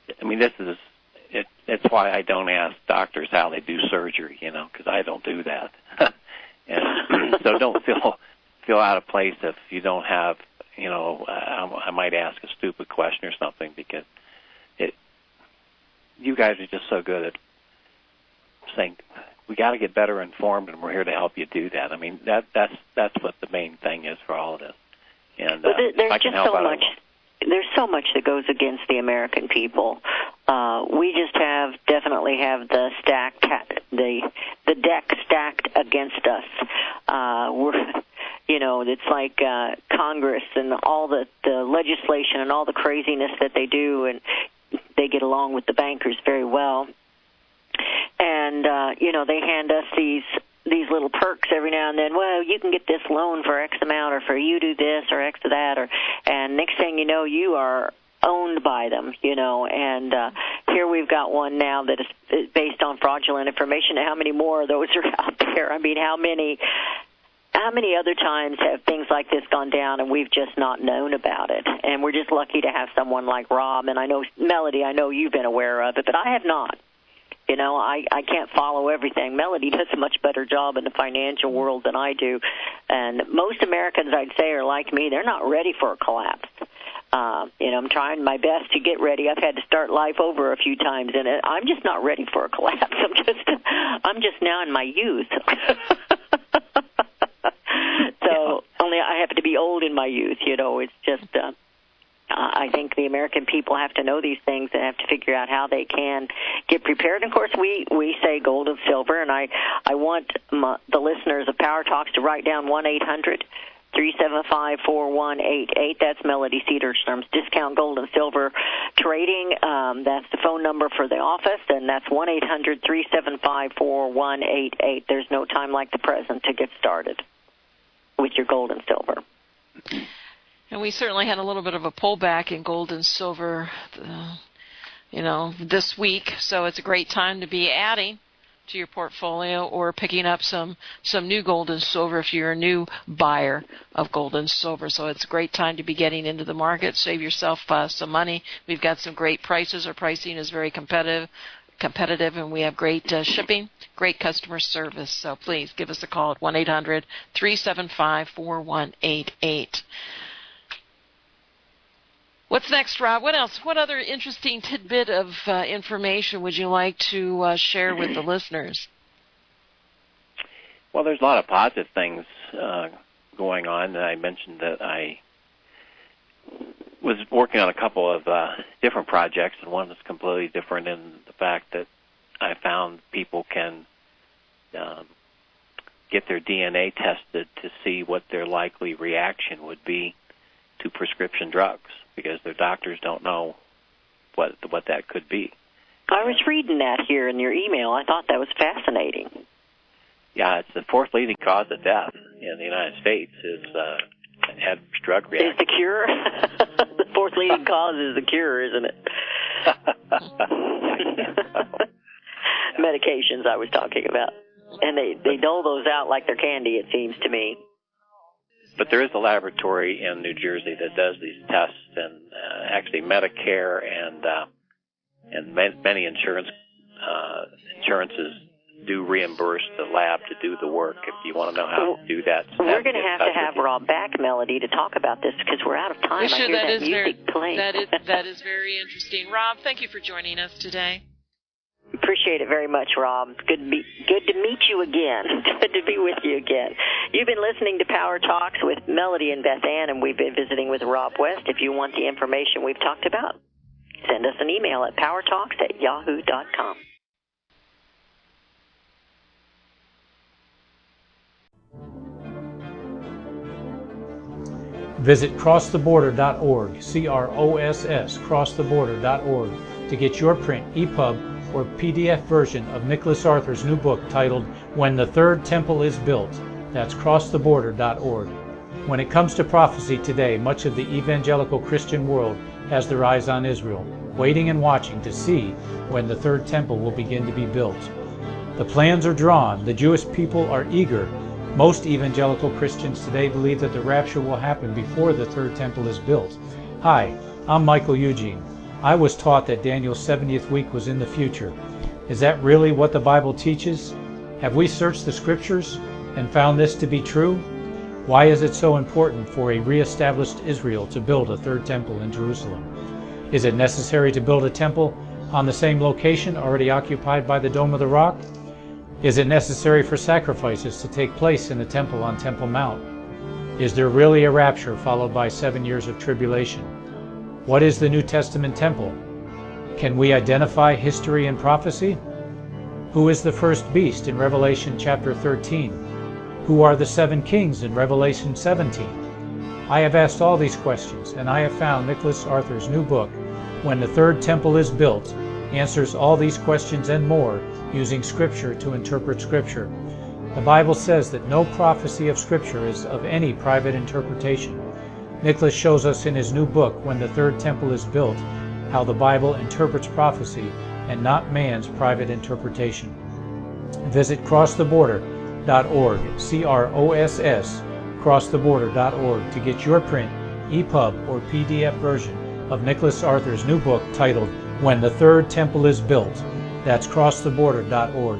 it's why I don't ask doctors how they do surgery, because I don't do that. And so don't feel out of place if you don't have, I might ask a stupid question or something, because you guys are just so good at saying we got to get better informed, and we're here to help you do that. That's what the main thing is for all of this. And there's just so much. There's so much that goes against the American people. We just definitely have the deck stacked against us. It's like Congress and all the legislation and all the craziness that they do, and they get along with the bankers very well. And they hand us these little perks every now and then. Well, you can get this loan for X amount, or for you do this or X of that, and next thing you know, you are owned by them, and here we've got one now that is based on fraudulent information. How many more of those are out there? How many other times have things like this gone down and we've just not known about it? And we're just lucky to have someone like Rob. And I know, Melody, I know you've been aware of it, but I have not. I can't follow everything. Melody does a much better job in the financial world than I do. And most Americans, I'd say, are like me. They're not ready for a collapse. I'm trying my best to get ready. I've had to start life over a few times, and I'm just not ready for a collapse. I'm just now in my youth. So only I happen to be old in my youth. It's just. I think the American people have to know these things and have to figure out how they can get prepared. And of course, we say gold and silver, and I want the listeners of Power Talks to write down 1-800 1-800-375-4188. That's Melody Cedarstrom's Discount Gold and Silver Trading. That's the phone number for the office, and that's 1-800-375-4188. There's no time like the present to get started with your gold and silver. And we certainly had a little bit of a pullback in gold and silver, this week. So it's a great time to be adding to your portfolio or picking up some new gold and silver if you're a new buyer of gold and silver. So it's a great time to be getting into the market. Save yourself some money. We've got some great prices. Our pricing is very competitive, and we have great shipping, great customer service. So please give us a call at 1-800-375-4188. What's next, Rob? What else? What other interesting tidbit of information would you like to share with the listeners? Well, there's a lot of positive things going on. I mentioned that I was working on a couple of different projects, and one was completely different in the fact that I found people can get their DNA tested to see what their likely reaction would be to prescription drugs, because their doctors don't know what that could be. I was reading that here in your email. I thought that was fascinating. Yeah, it's the fourth leading cause of death in the United States is adverse drug reaction. Is the cure? The fourth leading cause is the cure, isn't it? Medications I was talking about. And they dole those out like they're candy, it seems to me. But there is a laboratory in New Jersey that does these tests, and actually Medicare and many insurances do reimburse the lab to do the work. If you want to know how to do that, we're going to have Rob back, Melody, to talk about this because we're out of time. Sure, I hear that music playing. That is very interesting. Rob, thank you for joining us today. Appreciate it very much, Rob. Good to meet you again. Good to be with you again. You've been listening to Power Talks with Melody and Beth Ann, and we've been visiting with Rob West. If you want the information we've talked about, send us an email at powertalks@yahoo.com. Visit crosstheborder.org, CROSS, crosstheborder.org, to get your print, EPUB, or PDF version of Nicholas Arthur's new book titled When the Third Temple is Built. That's crosstheborder.org. When it comes to prophecy today, much of the evangelical Christian world has their eyes on Israel, waiting and watching to see when the third temple will begin to be built. The plans are drawn. The Jewish people are eager. Most evangelical Christians today believe that the rapture will happen before the third temple is built. Hi, I'm Michael Eugene. I was taught that Daniel's 70th week was in the future. Is that really what the Bible teaches? Have we searched the Scriptures and found this to be true? Why is it so important for a re-established Israel to build a third temple in Jerusalem? Is it necessary to build a temple on the same location already occupied by the Dome of the Rock? Is it necessary for sacrifices to take place in the temple on Temple Mount? Is there really a rapture followed by 7 years of tribulation? What is the New Testament temple? Can we identify history and prophecy? Who is the first beast in Revelation chapter 13? Who are the 7 kings in Revelation 17? I have asked all these questions, and I have found Nicholas Arthur's new book, When the Third Temple is Built, answers all these questions and more using Scripture to interpret Scripture. The Bible says that no prophecy of Scripture is of any private interpretation. Nicholas shows us in his new book, When the Third Temple is Built, how the Bible interprets prophecy and not man's private interpretation. Visit crosstheborder.org, CROSS, crosstheborder.org, to get your print, EPUB, or PDF version of Nicholas Arthur's new book titled When the Third Temple is Built. That's crosstheborder.org.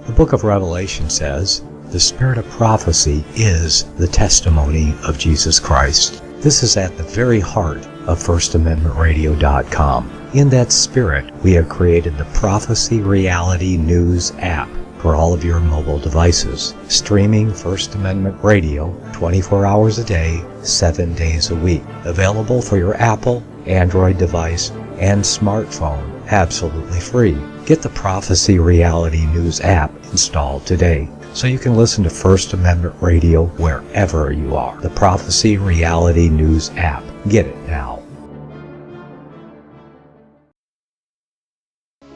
The book of Revelation says, the spirit of prophecy is the testimony of Jesus Christ. This is at the very heart of FirstAmendmentRadio.com. In that spirit, we have created the Prophecy Reality News app for all of your mobile devices, streaming First Amendment Radio 24 hours a day, 7 days a week. Available for your Apple, Android device, and smartphone absolutely free. Get the Prophecy Reality News app installed today so you can listen to First Amendment Radio wherever you are. The Prophecy Reality News app. Get it now.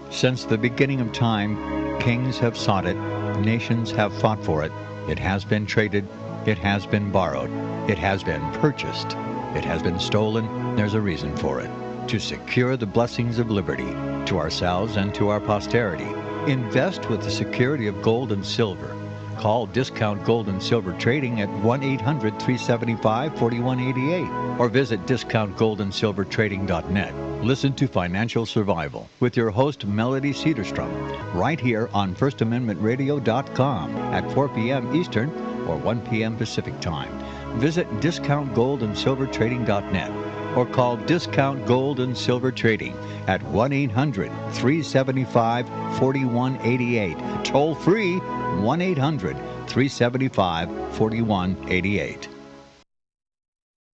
Since the beginning of time, kings have sought it, nations have fought for it. It has been traded, it has been borrowed, it has been purchased, it has been stolen. There's a reason for it. To secure the blessings of liberty to ourselves and to our posterity. Invest with the security of gold and silver. Call Discount Gold and Silver Trading at 1-800-375-4188 or visit discountgoldandsilvertrading.net. Listen to Financial Survival with your host Melody Cedarstrom right here on FirstAmendmentRadio.com at 4 p.m. Eastern or 1 p.m. Pacific Time. Visit discountgoldandsilvertrading.net or call Discount Gold and Silver Trading at 1-800-375-4188. Toll free 1-800-375-4188.